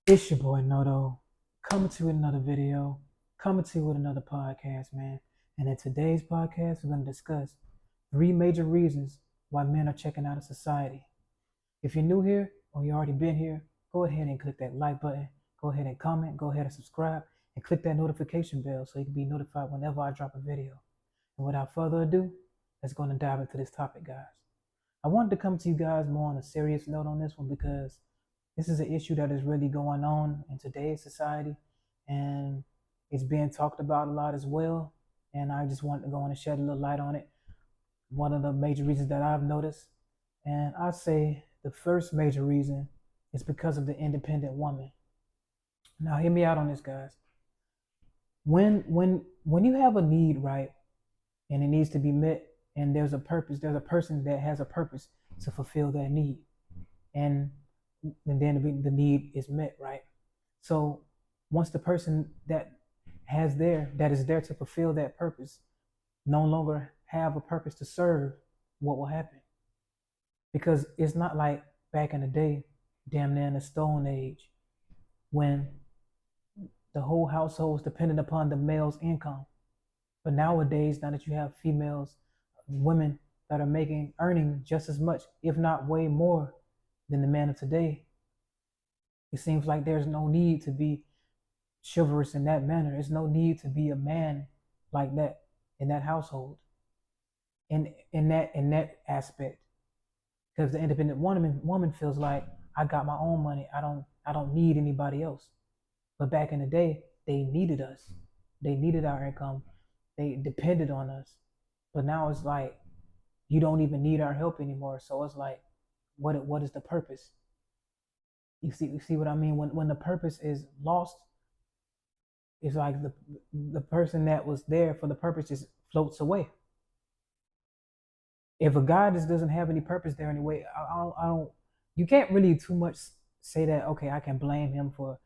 It's your boy Noto, coming to you with another video, coming to you with another podcast, man. And in today's podcast, we're going to discuss three major reasons why men are checking out of society. If you're new here or you already been here, go ahead and click that like button, go ahead and comment, go ahead and subscribe, and click that notification bell so you can be notified whenever I drop a video. And without further ado, let's go and dive into this topic, guys. I wanted to come to you guys more on a serious note on this one because this is an issue that is really going on in today's society, and it's being talked about a lot as well. And I just wanted to go on and shed a little light on it. One of the major reasons that I've noticed, and I say the first major reason is because of the independent woman. Now, hear me out on this, guys. When you have a need, right, and it needs to be met, and there's a person that has a purpose to fulfill that need, and then the need is met, right? So once the person that is there to fulfill that purpose no longer have a purpose to serve, what will happen? Because it's not like back in the day, damn near in the Stone Age, when the whole household was dependent upon the male's income. But nowadays, now that you have females, women that are earning just as much, if not way more, than the man of today, it seems like there's no need to be chivalrous in that manner. There's no need to be a man like that in that household, in that aspect, because the independent woman feels like I got my own money. I don't need anybody else. But back in the day, they needed us. They needed our income. They depended on us. But now it's like you don't even need our help anymore. So it's like, what is the purpose? You see what I mean? When the purpose is lost, it's like the person that was there for the purpose just floats away. If a guy just doesn't have any purpose there anyway, I don't. You can't really too much say that. Okay, I can blame him for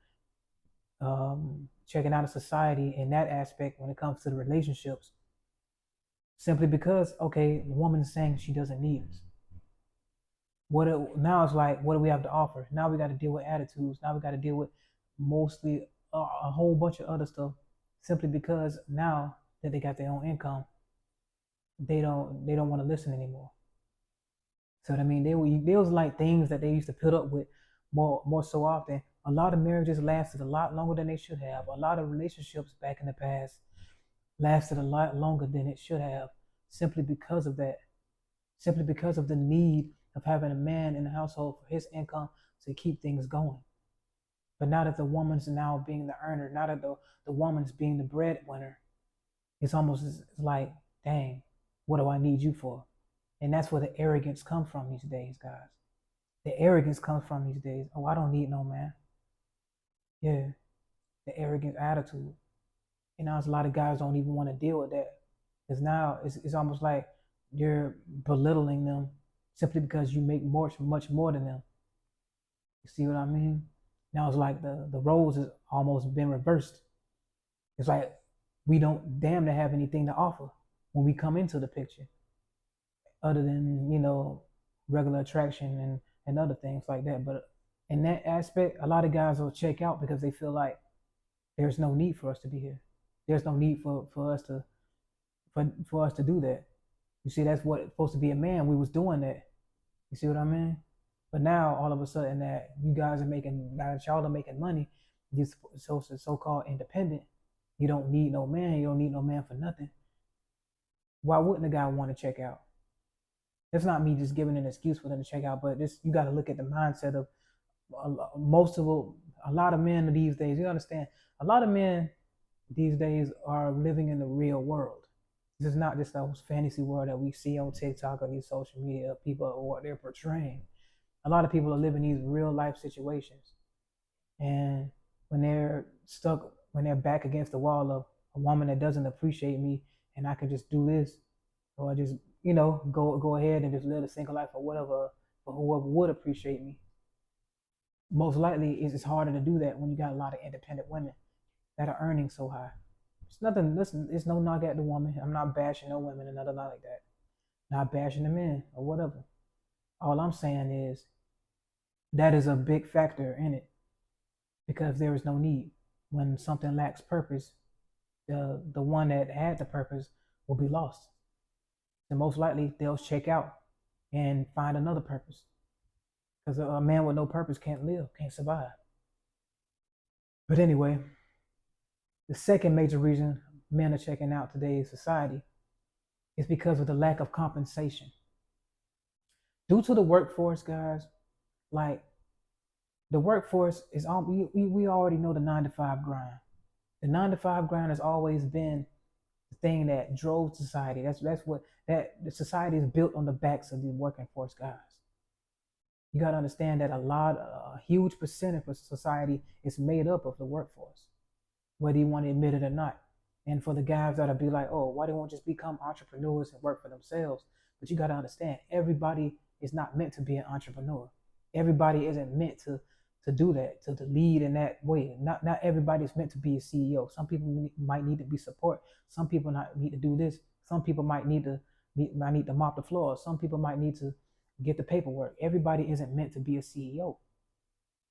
checking out of society in that aspect when it comes to the relationships, simply because okay, the woman is saying she doesn't need us. Now it's like, what do we have to offer? Now we got to deal with attitudes. Now we got to deal with mostly a whole bunch of other stuff, simply because now that they got their own income, they don't want to listen anymore. So what I mean, there was like things that they used to put up with more so often. A lot of marriages lasted a lot longer than they should have. A lot of relationships back in the past lasted a lot longer than it should have, simply because of that. Simply because of the need of having a man in the household for his income to keep things going. But now that the woman's now being the earner, now that the woman's being the breadwinner, it's like, dang, what do I need you for? And that's where the arrogance comes from these days, guys. The arrogance comes from these days. Oh, I don't need no man. Yeah, the arrogant attitude. And now a lot of guys don't even want to deal with that. Because now it's almost like you're belittling them simply because you make much more than them. You see what I mean? Now it's like the roles has almost been reversed. It's like we don't damn to have anything to offer when we come into the picture, other than regular attraction and other things like that. But in that aspect, a lot of guys will check out because they feel like there's no need for us to be here. There's no need for us to do that. You see, that's what it's supposed to be a man. We was doing that. You see what I mean? But now all of a sudden that you guys are making, now that y'all are making money, you so-called independent. You don't need no man. You don't need no man for nothing. Why wouldn't a guy want to check out? It's not me just giving an excuse for them to check out, but this, you got to look at the mindset of a lot of men these days. You understand? A lot of men these days are living in the real world. This is not just those fantasy world that we see on TikTok or these social media people or what they're portraying. A lot of people are living these real life situations, and when they're back against the wall of a woman that doesn't appreciate me, and I can just do this, or just go ahead and just live a single life or whatever, for whoever would appreciate me. Most likely, it's harder to do that when you got a lot of independent women that are earning so high. It's nothing. Listen, it's no knock at the woman. I'm not bashing no women and nothing like that. Not bashing the men or whatever. All I'm saying is that is a big factor in it, because there is no need. When something lacks purpose, the one that had the purpose will be lost. And most likely they'll check out and find another purpose. Because a man with no purpose can't live, can't survive. But anyway, the second major reason men are checking out today's society is because of the lack of compensation. Due to the workforce, guys, like the workforce is all we already know the 9 to 5 grind. The 9 to 5 grind has always been the thing that drove society. That's what that the society is built on the backs of the working force guys. You got to understand that a huge percentage of society is made up of the workforce, whether you want to admit it or not. And for the guys that'll be like, oh, why they won't just become entrepreneurs and work for themselves? But you got to understand, everybody is not meant to be an entrepreneur. Everybody isn't meant to do that, to lead in that way. Not everybody is meant to be a CEO. Some people might need to be support. Some people not need to do this. Some people might need to mop the floor. Some people might need to get the paperwork. Everybody isn't meant to be a CEO.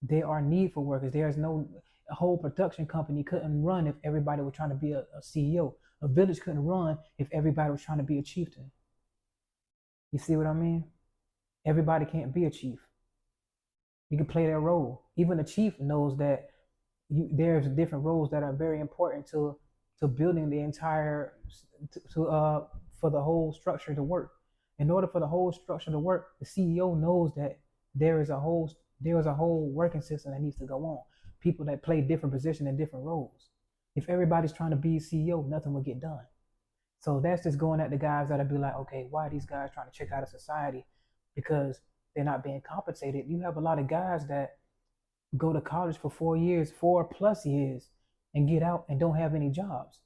There are need for workers. There's no a whole production company couldn't run if everybody was trying to be a CEO. A village couldn't run if everybody was trying to be a chieftain. You see what I mean? Everybody can't be a chief. You can play their role. Even a chief knows that there's different roles that are very important to building the entire for the whole structure to work. In order for the whole structure to work, the CEO knows that there is a whole working system that needs to go on. People that play different positions and different roles. If everybody's trying to be CEO, nothing will get done. So that's just going at the guys that'll be like, okay, why are these guys trying to check out of society? Because they're not being compensated. You have a lot of guys that go to college for 4 years, 4+ years, and get out and don't have any jobs.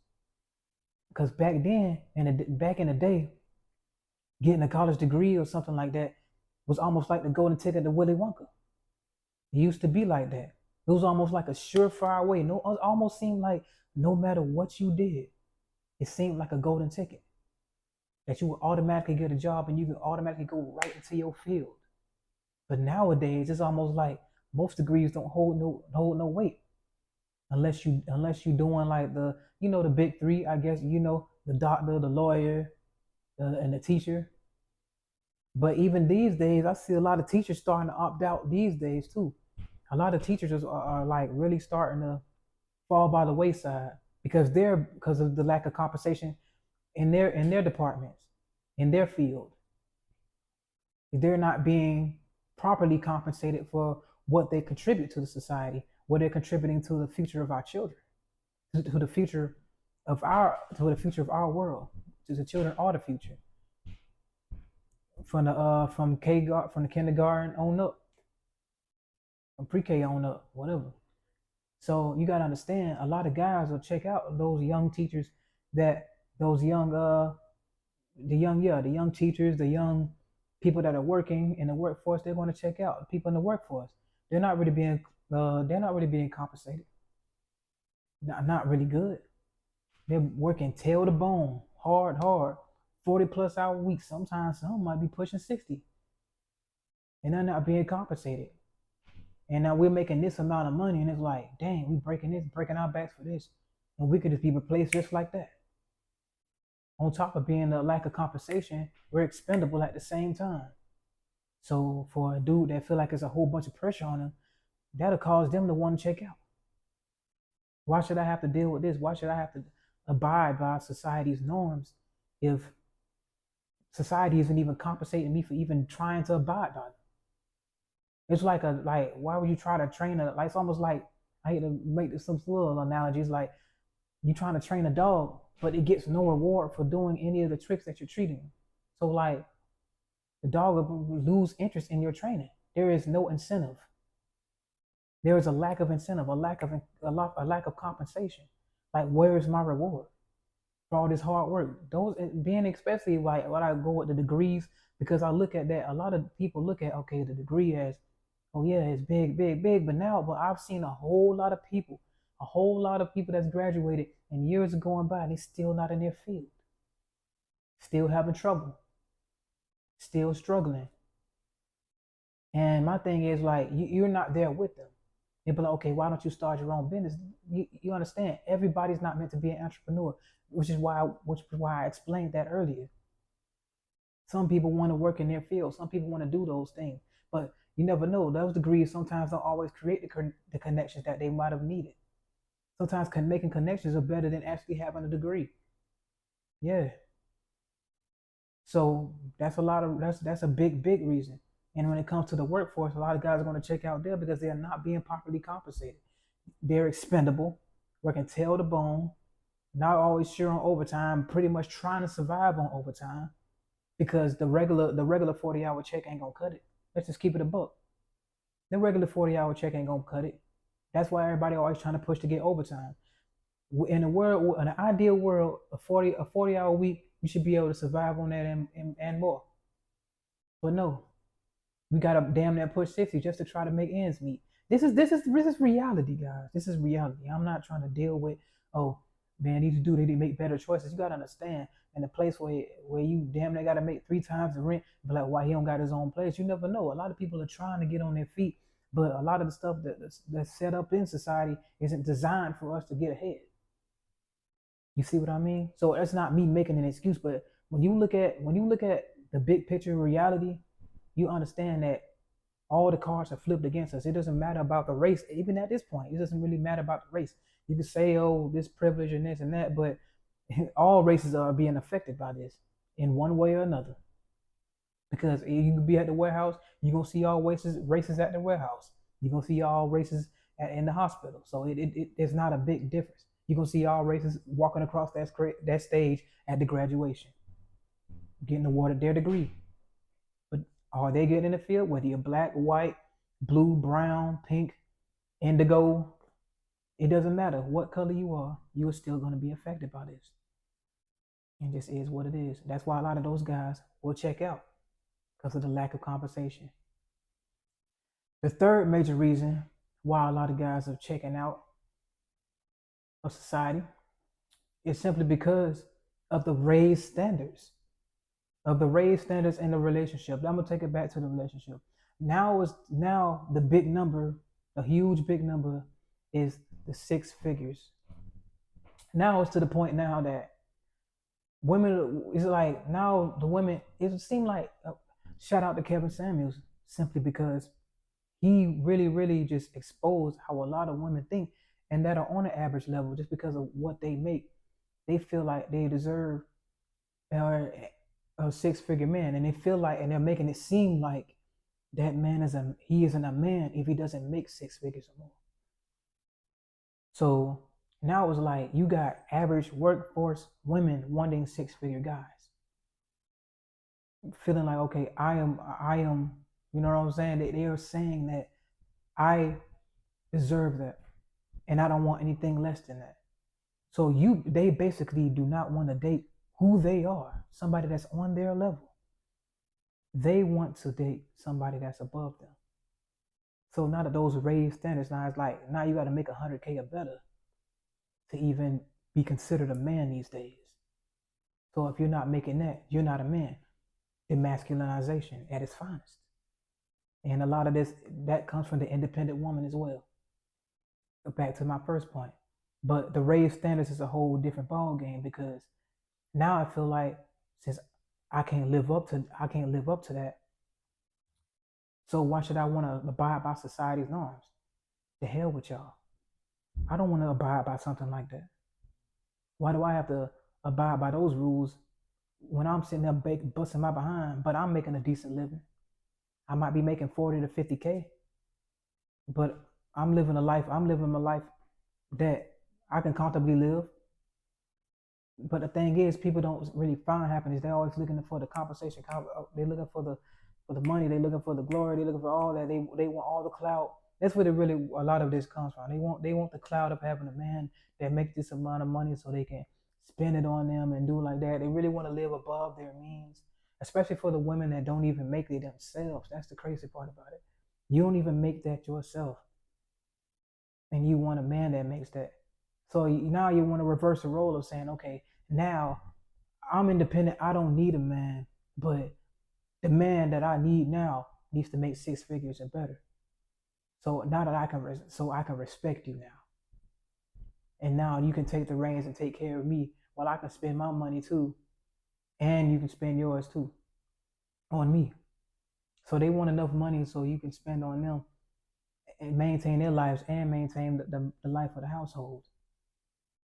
Because back then, back in the day, getting a college degree or something like that was almost like the golden ticket to Willy Wonka. It used to be like that. It was almost like a surefire way. It almost seemed like no matter what you did, it seemed like a golden ticket that you would automatically get a job and you could automatically go right into your field. But nowadays, it's almost like most degrees don't hold no weight unless you doing like the big three, I guess, the doctor, the lawyer, and the teacher. But even these days, I see a lot of teachers starting to opt out these days too. A lot of teachers are like really starting to fall by the wayside because of the lack of compensation in their departments, in their field. They're not being properly compensated for what they contribute to the society, what they're contributing to the future of our children, to the future of our world. To the children are the future. From the kindergarten on up, from pre-K on up, whatever. So you gotta understand, a lot of guys will check out those young teachers, the young teachers, the young people that are working in the workforce. They're going to check out people in the workforce. They're not really being compensated. Not really good. They're working tail to bone, hard, 40+ hour weeks. Sometimes some might be pushing 60, and they're not being compensated. And now we're making this amount of money, and it's like, dang, we breaking our backs for this, and we could just be replaced just like that. On top of being a lack of compensation, we're expendable at the same time. So for a dude that feel like there's a whole bunch of pressure on him, that'll cause them to want to check out. Why should I have to deal with this? Why should I have to abide by society's norms if society isn't even compensating me for even trying to abide by them? It's like why would you try to train it's almost like, I hate to make some little analogies, like you trying to train a dog, but it gets no reward for doing any of the tricks that you're treating. So like the dog will lose interest in your training. There is no incentive. There is a lack of incentive, a lack of compensation. Like, where is my reward for all this hard work? Those being especially like when I go with the degrees, because I look at that. A lot of people look at, okay, the degree as, oh yeah, it's big, but I've seen a whole lot of people that's graduated and years are going by and they're still not in their field, still having trouble, still struggling. And my thing is, like, you're not there with them. They'd be like, okay, why don't you start your own business? You understand? Everybody's not meant to be an entrepreneur, which is why I explained that earlier. Some people want to work in their field. Some people want to do those things, but you never know. Those degrees sometimes don't always create the connections that they might have needed. Sometimes making connections are better than actually having a degree. Yeah. So that's a big reason. And when it comes to the workforce, a lot of guys are going to check out there because they are not being properly compensated. They're expendable, working tail to bone, not always sure on overtime, pretty much trying to survive on overtime because the regular 40-hour check ain't gonna cut it. Let's just keep it a buck. The regular 40-hour check ain't gonna cut it. That's why everybody always trying to push to get overtime. In an ideal world, a 40-hour week, you should be able to survive on that and more. But no, we gotta damn near push 60 just to try to make ends meet. This is reality, guys. This is reality. I'm not trying to deal with, oh man, these dudes they need to make better choices. You gotta understand, in a place where you damn near gotta make 3 times the rent, but like why he don't got his own place. You never know. A lot of people are trying to get on their feet, but a lot of the stuff that's set up in society isn't designed for us to get ahead. You see what I mean? So that's not me making an excuse, but when you look at the big picture of reality, you understand that all the cards are flipped against us. It doesn't matter about the race, even at this point. It doesn't really matter about the race. You can say, oh, this privilege and this and that, but all races are being affected by this in one way or another. Because you can be at the warehouse, you're gonna see all races at the warehouse. You're gonna see all races in the hospital. So it's not a big difference. You're gonna see all races walking across that stage at the graduation, getting awarded their degree. But are they getting in the field? Whether you're black, white, blue, brown, pink, indigo, it doesn't matter what color you are still going to be affected by this. And this is what it is. That's why a lot of those guys will check out because of the lack of compensation. The third major reason why a lot of guys are checking out of society is simply because of the raised standards. Of the raised standards in the relationship. I'm gonna take it back to the relationship. Now the big number, a huge big number, is the 6 figures. Now it's to the point now that women is like now the women. It seemed like shout out to Kevin Samuels simply because he really just exposed how a lot of women think and that are on the average level just because of what they make. They feel like they deserve a 6 figure man, and they feel like, and they're making it seem like that man he isn't a man if he doesn't make 6 figures or more. So now it's like you got average workforce women wanting 6 figure guys, feeling like okay, I am, you know what I'm saying? They are saying that I deserve that, and I don't want anything less than that. So they basically do not want to date who they are, somebody that's on their level. They want to date somebody that's above them. So now that those raised standards, now it's like now you got to make 100K or better to even be considered a man these days. So if you're not making that, you're not a man. Demasculinization at its finest. And a lot of this that comes from the independent woman as well. Back to my first point. But the raised standards is a whole different ball game because now I feel like since I can't live up to that, so why should I want to abide by society's norms? The hell with y'all. I don't want to abide by something like that. Why do I have to abide by those rules when I'm sitting there busting my behind, but I'm making a decent living? I might be making 40 to 50K, but I'm living my life that I can comfortably live. But the thing is, people don't really find happiness. They're always looking for the compensation. They're looking for the money. They're looking for the glory. They're looking for all that. They want all the clout. That's where a lot of this comes from. They want the clout of having a man that makes this amount of money so they can spend it on them and do like that. They really want to live above their means, especially for the women that don't even make it themselves. That's the crazy part about it. You don't even make that yourself, and you want a man that makes that. So now you want to reverse the role of saying, okay, now I'm independent. I don't need a man, but the man that I need now needs to make 6 figures and better. So now that I can respect you now, and now you can take the reins and take care of me while I can spend my money too, and you can spend yours too on me. So they want enough money so you can spend on them and maintain their lives and maintain the life of the household.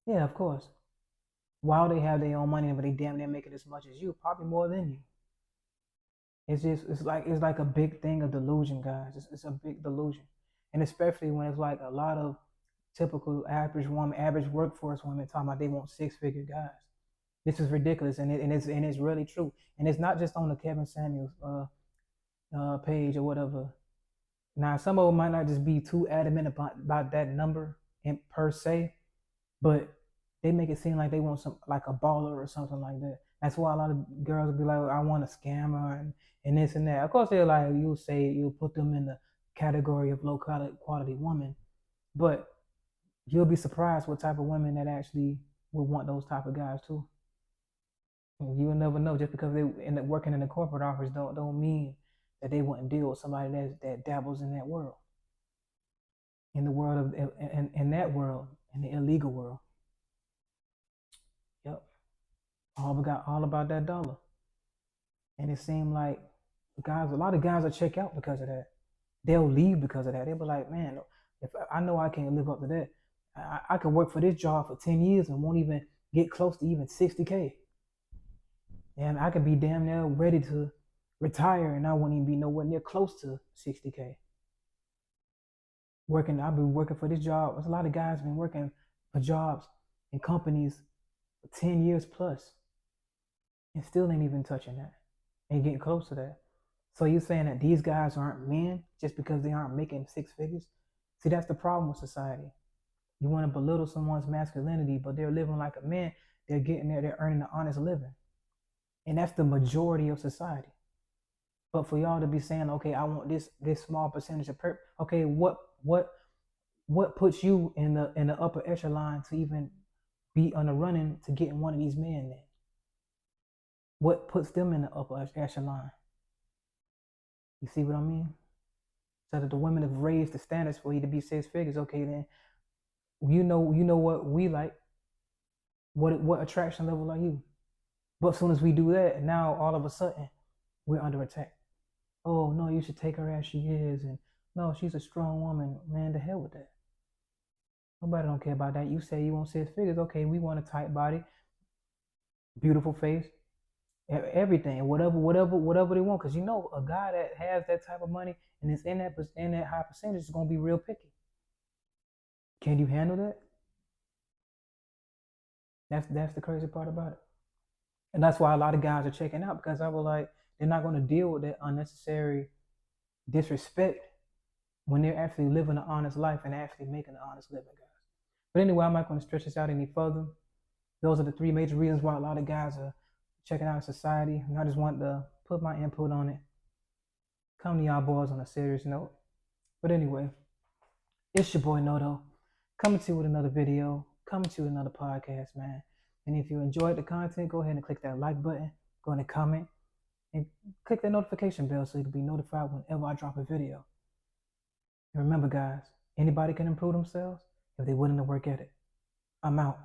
Yeah, of course. While they have their own money, but they damn near making as much as you, probably more than you. It's like a big thing of delusion, guys. It's a big delusion, and especially when it's like a lot of typical average workforce women talking about they want 6-figure guys. This is ridiculous, and it's really true. And it's not just on the Kevin Samuels page or whatever. Now, some of them might not just be too adamant about that number in per se, but they make it seem like they want some like a baller or something like that. That's why a lot of girls will be like, I want a scammer and this and that. Of course, they're like, you'll put them in the category of low quality woman, but you'll be surprised what type of women that actually will want those type of guys too. You'll never know. Just because they end up working in the corporate office don't mean that they wouldn't deal with somebody that dabbles in that world, in the world of in that world, in the illegal world. Yep, all about that dollar. And it seemed like a lot of guys will check out because of that. They'll leave because of that. They'll be like, man, if I know I can't live up to that, I can work for this job for 10 years and won't even get close to even 60K. And I could be damn near ready to retire and I wouldn't even be nowhere near close to 60K. I've been working for this job. There's a lot of guys been working for jobs and companies for 10 years plus and still ain't even touching that. Ain't getting close to that. So you're saying that these guys aren't men just because they aren't making 6 figures? See, that's the problem with society. You want to belittle someone's masculinity, but they're living like a man. They're getting there. They're earning an honest living. And that's the majority of society. But for y'all to be saying, okay, I want this small percentage of okay, what puts you in the upper echelon to even be on the running to getting one of these men then? What puts them in the upper echelon? You see what I mean? So that the women have raised the standards for you to be 6 figures. Okay, then you know what we like. What attraction level are you? But as soon as we do that, now all of a sudden we're under attack. Oh no, you should take her as she is, and no, she's a strong woman. Man, the hell with that. Nobody don't care about that. You say you want 6 figures. Okay, we want a tight body, beautiful face, everything, whatever they want. Because a guy that has that type of money and is in that high percentage is gonna be real picky. Can you handle that? That's the crazy part about it. And that's why a lot of guys are checking out, because I was like, they're not going to deal with that unnecessary disrespect when they're actually living an honest life and actually making an honest living, guys. But anyway, I'm not going to stretch this out any further. Those are the 3 major reasons why a lot of guys are checking out society. And I just want to put my input on it. Come to y'all boys on a serious note. But anyway, it's your boy Noto, coming to you with another video, coming to you with another podcast, man. And if you enjoyed the content, go ahead and click that like button, go ahead and comment, and click that notification bell so you can be notified whenever I drop a video. And remember, guys, anybody can improve themselves if they're willing to work at it. I'm out.